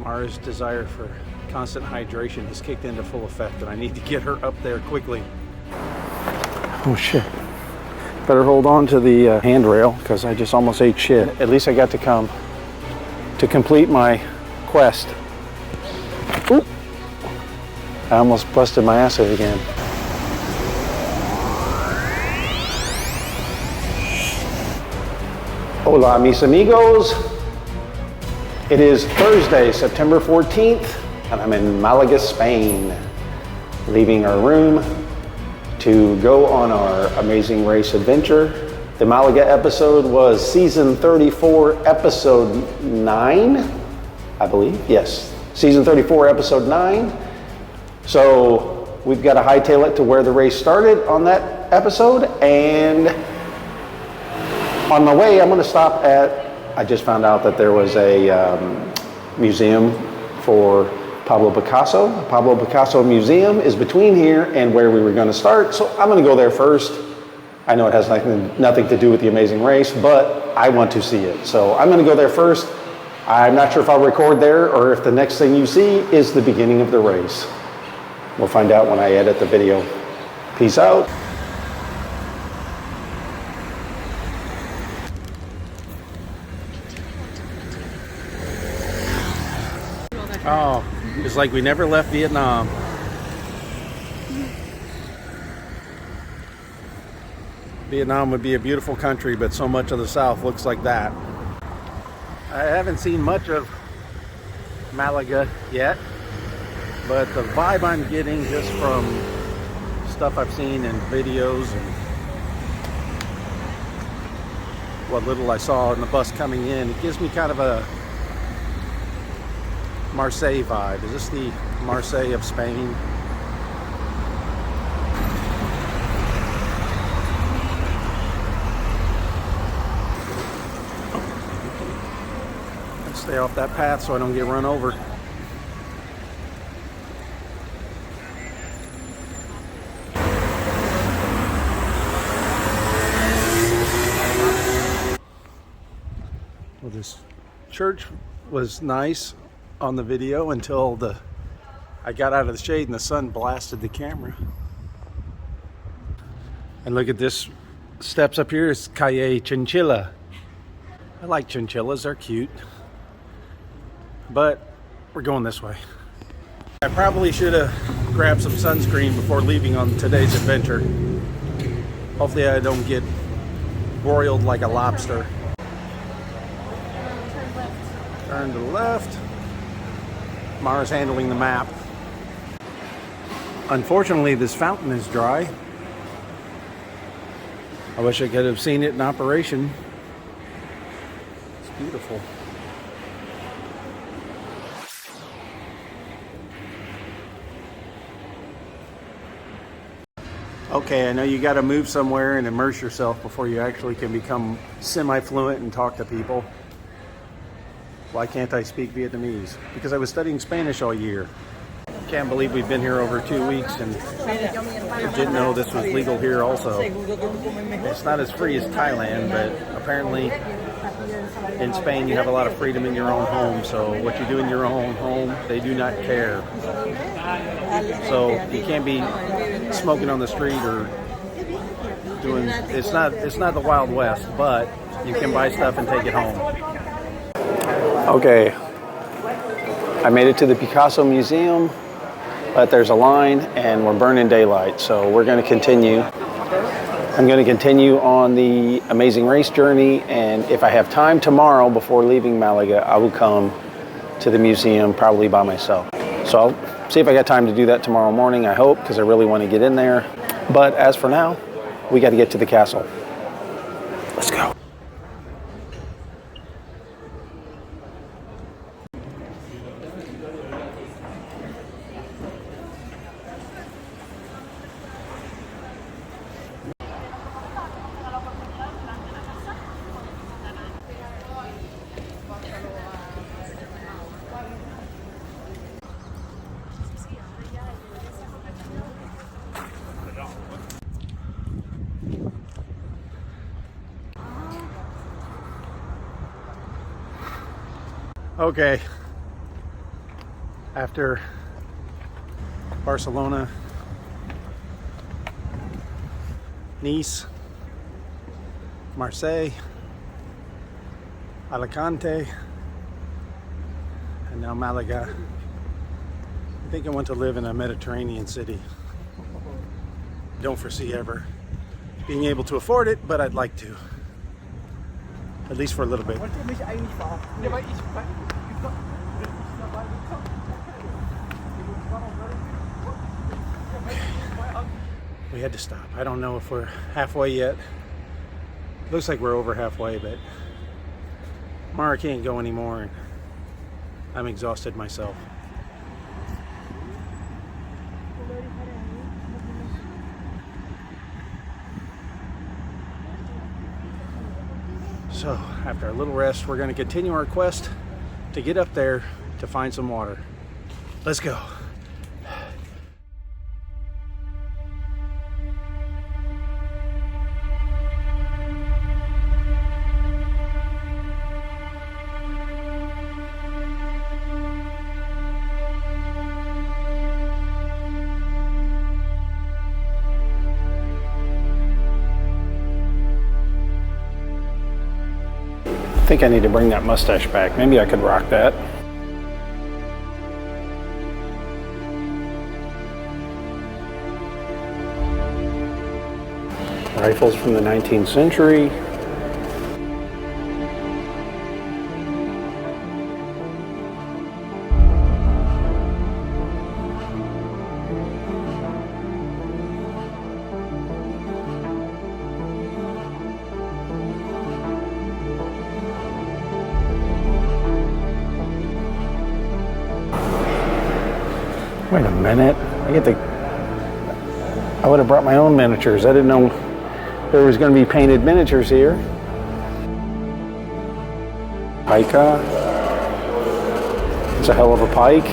Maura's desire for constant hydration has kicked into full effect, and I need to get her up there quickly. Oh shit. Better hold on to the handrail because I just almost ate shit. At least I got to come to complete my quest. Ooh. I almost busted my ass again. Hola, mis amigos. It is Thursday, September 14th, and I'm in Malaga, Spain, leaving our room to go on our amazing race adventure. The Malaga episode was season 34, episode 9, I believe. Yes, season 34, episode 9. So we've got to hightail it to where the race started on that episode, and on my way, I'm going to stop at, I just found out that there was a museum for Pablo Picasso. The Pablo Picasso Museum is between here and where we were going to start, so I'm going to go there first. I know it has nothing to do with the amazing race, but I want to see it. So I'm going to go there first. I'm not sure if I'll record there or if the next thing you see is the beginning of the race. We'll find out when I edit the video. Peace out. Oh, it's like we never left Vietnam. Vietnam would be a beautiful country, but so much of the South looks like that. I haven't seen much of Malaga yet, but the vibe I'm getting just from stuff I've seen in videos and what little I saw in the bus coming in, it gives me kind of a Marseille vibe. Is this the Marseille of Spain? Let's stay off that path so I don't get run over. Well, this church was nice on the video until I got out of the shade and the sun blasted the camera. And look at this steps up here. It's Calle Chinchilla. I like chinchillas, they're cute. But we're going this way. I probably should have grabbed some sunscreen before leaving on today's adventure. Hopefully I don't get broiled like a lobster. Turn to the left. Maura's handling the map. Unfortunately, this fountain is dry. I wish I could have seen it in operation. It's beautiful. Okay, I know you got to move somewhere and immerse yourself before you actually can become semi-fluent and talk to people. Why can't I speak Vietnamese? Because I was studying Spanish all year. Can't believe we've been here over 2 weeks and didn't know this was legal here also. It's not as free as Thailand, but apparently in Spain you have a lot of freedom in your own home. So what you do in your own home, they do not care. So you can't be smoking on the street or doing, it's not the Wild West, but you can buy stuff and take it home. Okay, I made it to the Picasso Museum, but there's a line and we're burning daylight, so we're going to continue. I'm going to continue on the amazing race journey, and if I have time tomorrow before leaving Malaga, I will come to the museum probably by myself. So I'll see if I got time to do that tomorrow morning, I hope, because I really want to get in there. But as for now, we got to get to the castle. Let's go. Okay, After Barcelona, Nice, Marseille, Alicante, and now Malaga. I think I want to live in a Mediterranean city. Don't foresee ever being able to afford it, but I'd like to. At least for a little bit. We had to stop. I don't know if we're halfway yet. Looks like we're over halfway, but Maura can't go anymore, and I'm exhausted myself. So, after a little rest, we're going to continue our quest to get up there to find some water. Let's go. I think I need to bring that mustache back. Maybe I could rock that. Rifles from the 19th century. Wait a minute, I would have brought my own miniatures. I didn't know there was going to be painted miniatures here. Pica. It's a hell of a pike.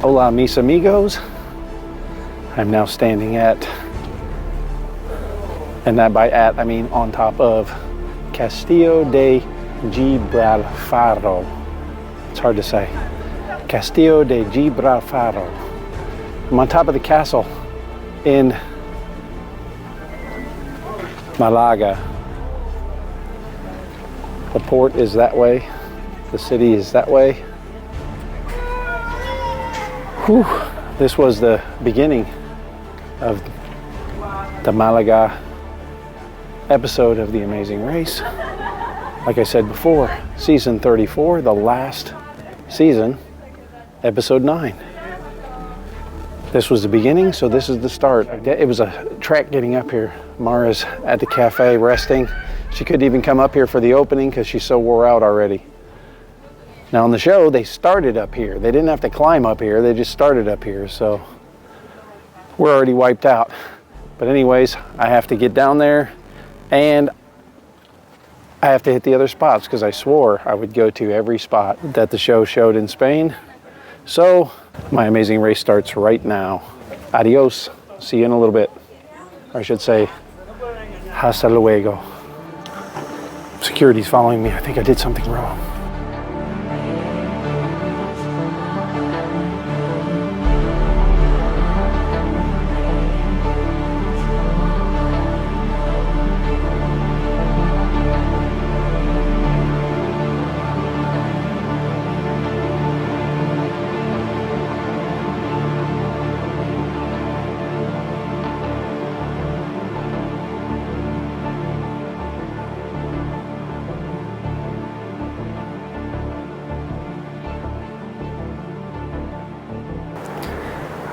Hola mis amigos. I'm now standing at, and that by at I mean on top of, Castillo de Gibralfaro. It's hard to say. Castillo de Gibralfaro. I'm on top of the castle in Málaga. The port is that way. The city is that way. Whew. This was the beginning of the Malaga episode of The Amazing Race. Like I said before, season 34, the last season, episode 9. This was the beginning, so this is the start. It was a trek getting up here. Maura's at the cafe resting. She couldn't even come up here for the opening because she's so wore out already. Now on the show, they started up here. They didn't have to climb up here, they just started up here, so we're already wiped out. But anyways, I have to get down there and I have to hit the other spots because I swore I would go to every spot that the show showed in Spain. So my amazing race starts right now. Adios. See you in a little bit. Or I should say, hasta luego. Security's following me. I think I did something wrong.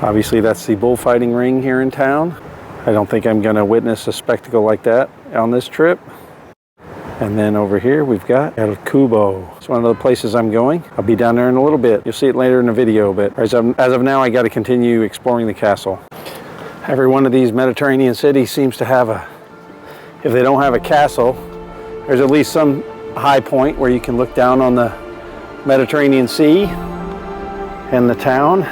Obviously that's the bullfighting ring here in town. I don't think I'm going to witness a spectacle like that on this trip. And then over here we've got El Cubo. It's one of the places I'm going. I'll be down there in a little bit. You'll see it later in the video, but as of now I got to continue exploring the castle. Every one of these Mediterranean cities seems to have if they don't have a castle, there's at least some high point where you can look down on the Mediterranean Sea and the town.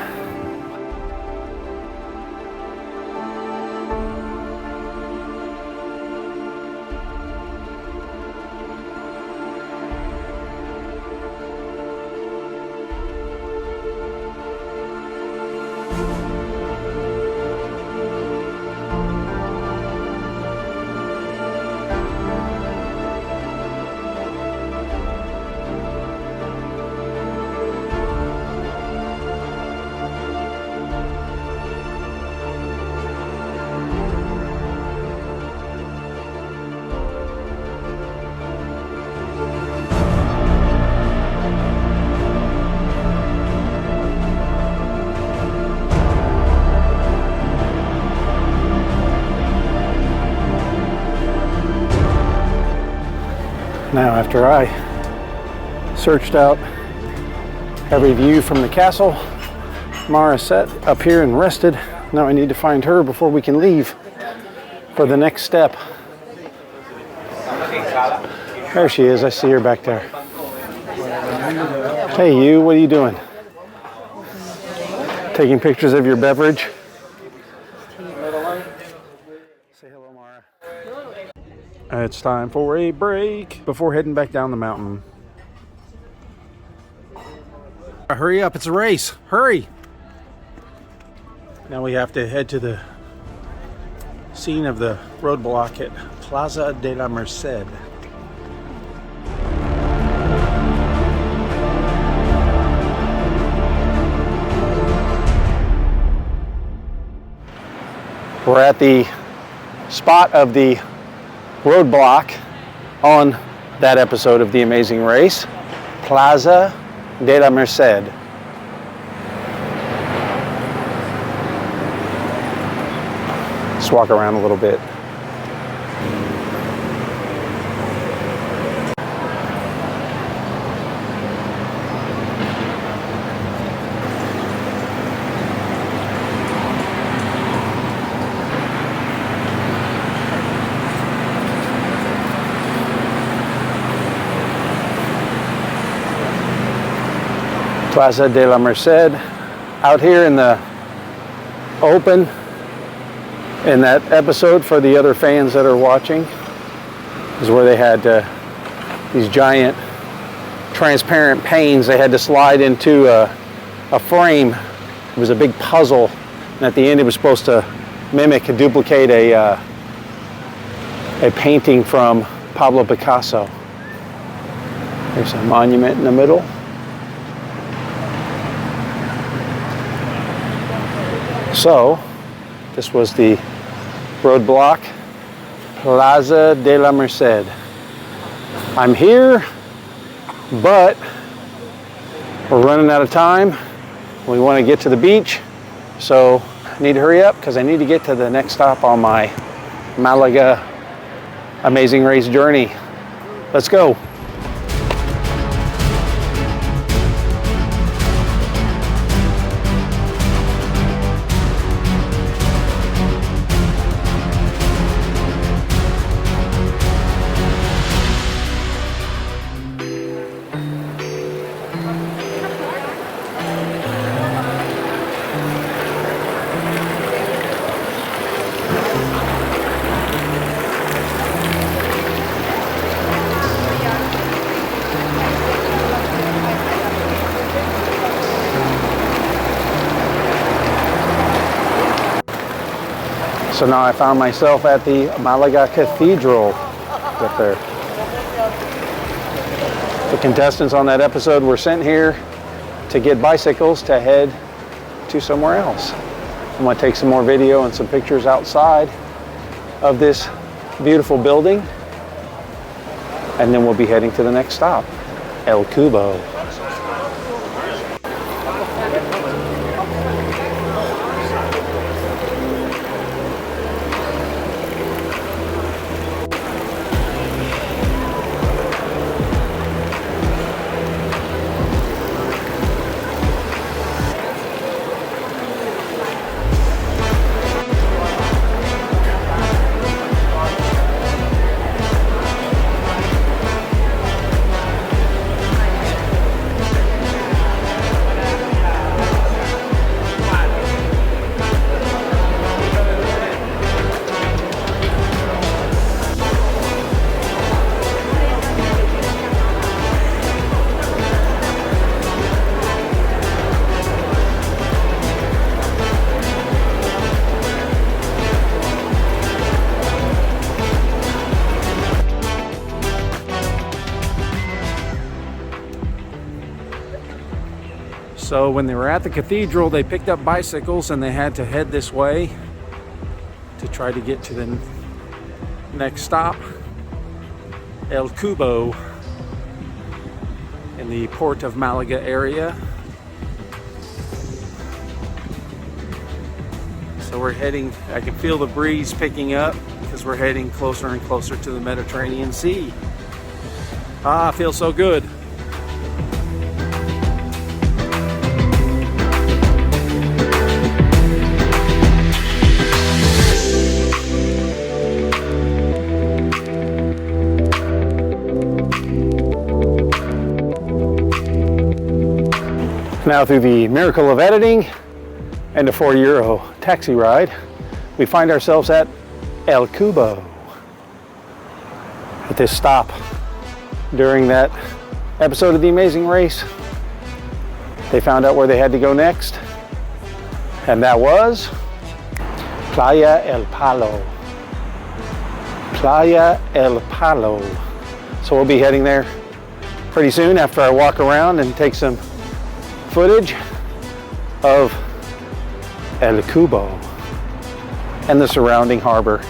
Now, after I searched out every view from the castle, Maura sat up here and rested. Now I need to find her before we can leave for the next step. There she is. I see her back there. Hey, you. What are you doing? Taking pictures of your beverage? Say hello, Maura. It's time for a break before heading back down the mountain. Hurry up, it's a race. Hurry! Now we have to head to the scene of the roadblock at Plaza de la Merced. We're at the spot of the roadblock on that episode of The Amazing Race, Plaza de la Merced. Let's walk around a little bit. Plaza de la Merced, out here in the open in that episode for the other fans that are watching is where they had these giant transparent panes they had to slide into a frame. It was a big puzzle, and at the end it was supposed to duplicate a painting from Pablo Picasso. There's a monument in the middle. So, this was the roadblock, Plaza de la Merced. I'm here, but we're running out of time. We want to get to the beach, so I need to hurry up because I need to get to the next stop on my Málaga Amazing Race journey. Let's go. So now I found myself at the Málaga Cathedral up there. The contestants on that episode were sent here to get bicycles to head to somewhere else. I'm going to take some more video and some pictures outside of this beautiful building, and then we'll be heading to the next stop, El Cubo. So when they were at the cathedral, they picked up bicycles and they had to head this way to try to get to the next stop, El Cubo, in the Port of Malaga area. So we're heading, I can feel the breeze picking up because we're heading closer and closer to the Mediterranean Sea. Ah, feels so good. Now, through the miracle of editing and a €4 taxi ride, we find ourselves at El Cubo. At this stop during that episode of The Amazing Race, they found out where they had to go next, and that was Playa del Palo. Playa del Palo. So we'll be heading there pretty soon after I walk around and take some footage of El Cubo and the surrounding harbor.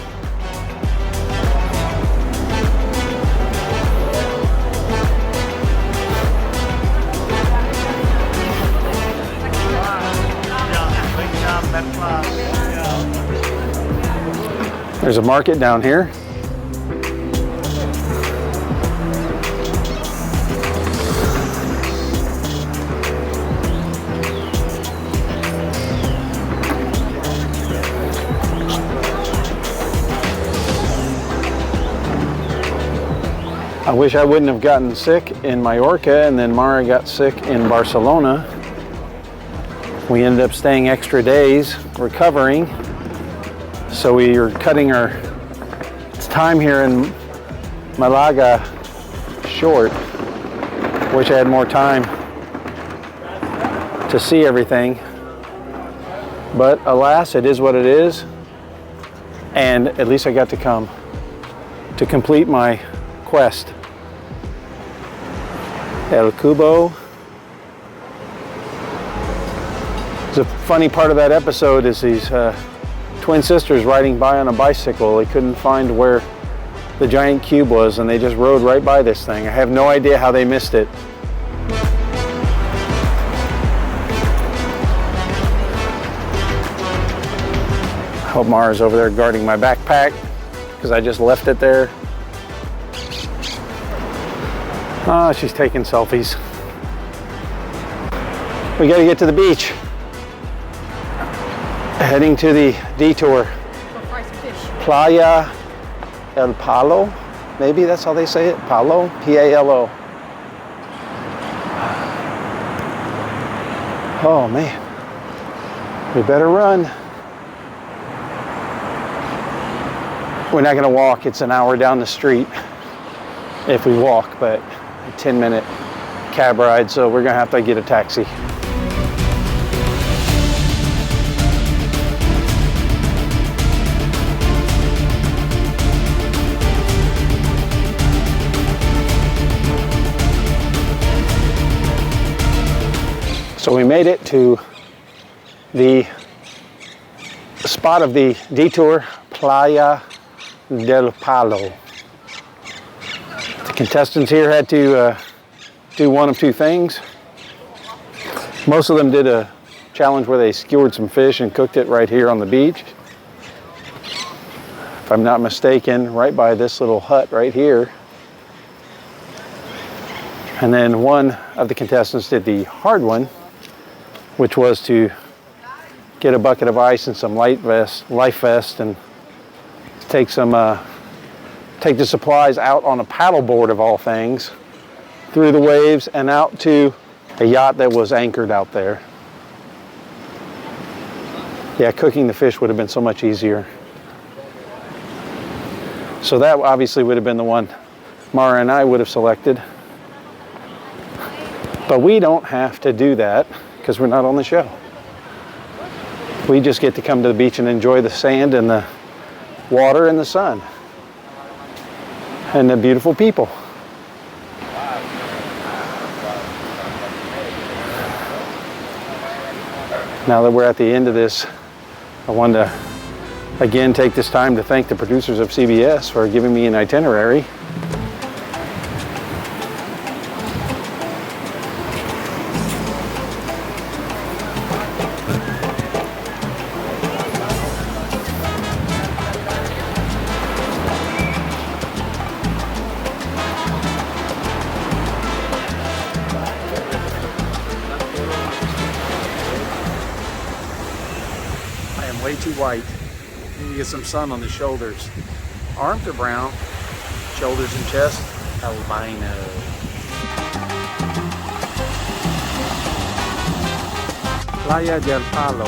There's a market down here. I wish I wouldn't have gotten sick in Mallorca and then Maura got sick in Barcelona. We ended up staying extra days recovering. So we are cutting our time here in Málaga short. Wish I had more time to see everything. But alas, it is what it is. And at least I got to come to complete my quest. El Cubo. The funny part of that episode is these twin sisters riding by on a bicycle. They couldn't find where the giant cube was and they just rode right by this thing. I have no idea how they missed it. I hope Maura's over there guarding my backpack because I just left it there. Oh, she's taking selfies. We gotta get to the beach. Heading to the detour. Playa del Palo. Maybe that's how they say it. Palo, P-A-L-O. Oh man, we better run. We're not gonna walk, it's an hour down the street if we walk, but a 10-minute cab ride, so we're gonna have to get a taxi. So we made it to the spot of the detour, Playa del Palo. The contestants here had to do one of two things. Most of them did a challenge where they skewered some fish and cooked it right here on the beach. If I'm not mistaken, right by this little hut right here. And then one of the contestants did the hard one, which was to get a bucket of ice and some life vest, and take the supplies out on a paddleboard of all things, through the waves and out to a yacht that was anchored out there. Yeah, cooking the fish would have been so much easier. So that obviously would have been the one Maura and I would have selected. But we don't have to do that because we're not on the show. We just get to come to the beach and enjoy the sand and the water and the sun and the beautiful people. Now that we're at the end of this, I wanted to again take this time to thank the producers of CBS for giving me an itinerary. Way too white. Need to get some sun on the shoulders. Arms are brown, shoulders and chest albino. Playas del Palo.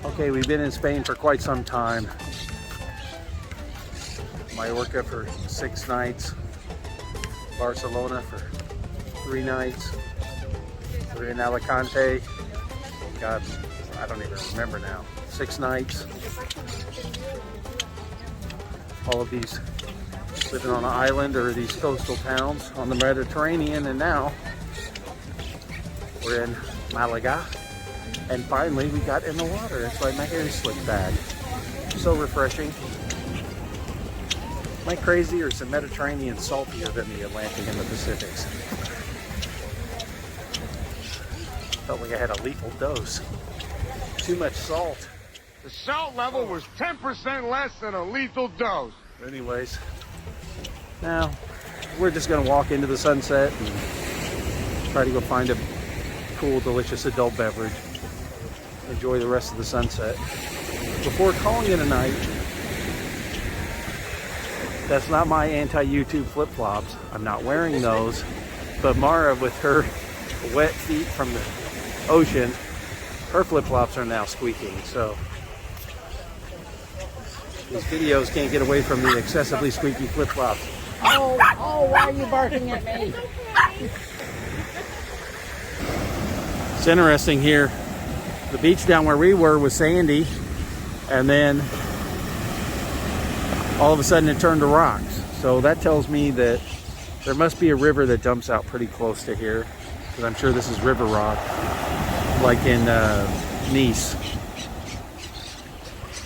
Okay, we've been in Spain for quite some time. Mallorca for 6 nights, Barcelona for 3 nights. We're in Alicante. God, I don't even remember now. 6 nights. All of these living on an island or these coastal towns on the Mediterranean, and now we're in Málaga. And finally, we got in the water. That's why my hair is slicked back. So refreshing. Am I crazy, or is the Mediterranean saltier than the Atlantic and the Pacifics? Felt like I had a lethal dose. Too much salt. The salt level was 10% less than a lethal dose. Anyways, now we're just gonna walk into the sunset and try to go find a cool, delicious adult beverage. Enjoy the rest of the sunset before calling it a night. That's not my anti-YouTube flip-flops. I'm not wearing those, but Maura, with her wet feet from the ocean, her flip-flops are now squeaking. So these videos can't get away from the excessively squeaky flip-flops. Oh, why are you barking at me? It's interesting here. The beach down where we were was sandy, and then all of a sudden it turned to rocks. So that tells me that there must be a river that dumps out pretty close to here, because I'm sure this is river rock, like in Nice.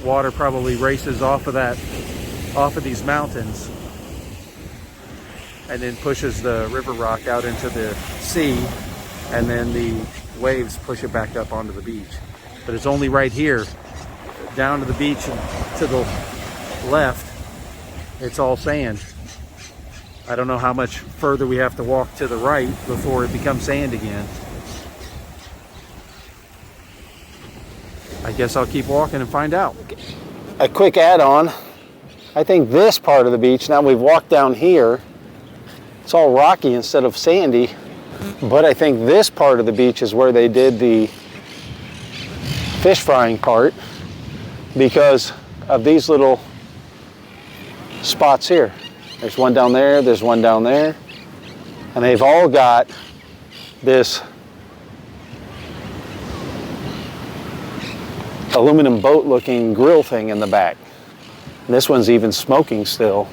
Water probably races off of these mountains, and then pushes the river rock out into the sea, and then the waves push it back up onto the beach. But it's only right here, down to the beach and to the left, it's all sand. I don't know how much further we have to walk to the right before it becomes sand again. I guess I'll keep walking and find out. A quick add-on. I think this part of the beach, now we've walked down here, it's all rocky instead of sandy, but I think this part of the beach is where they did the fish frying part, because of these little spots here. There's one down there, there's one down there, and they've all got this aluminum boat looking grill thing in the back. And this one's even smoking still.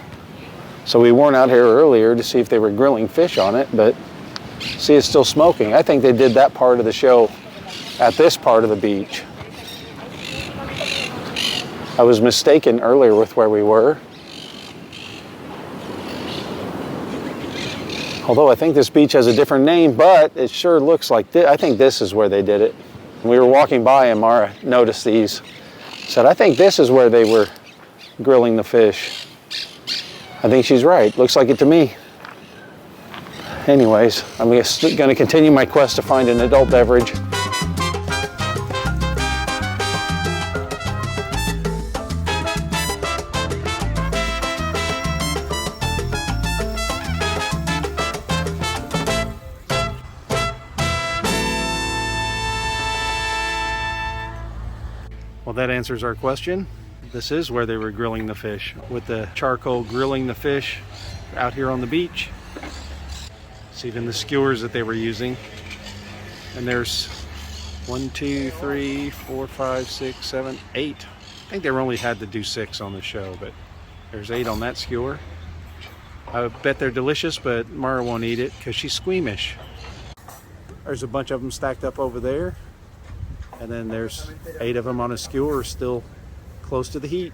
So we weren't out here earlier to see if they were grilling fish on it, but see, it's still smoking. I think they did that part of the show at this part of the beach. I was mistaken earlier with where we were. Although I think this beach has a different name, but it sure looks like this. I think this is where they did it. We were walking by and Maura noticed these. Said, I think this is where they were grilling the fish. I think she's right. Looks like it to me. Anyways, I'm going to continue my quest to find an adult beverage. Well, that answers our question. This is where they were grilling the fish, with the charcoal grilling the fish out here on the beach. It's even the skewers that they were using. And there's 1, 2, 3, 4, 5, 6, 7, 8. I think they only had to do 6 on the show, but there's 8 on that skewer. I bet they're delicious, but Maura won't eat it because she's squeamish. There's a bunch of them stacked up over there. And then there's 8 of them on a skewer still close to the heat.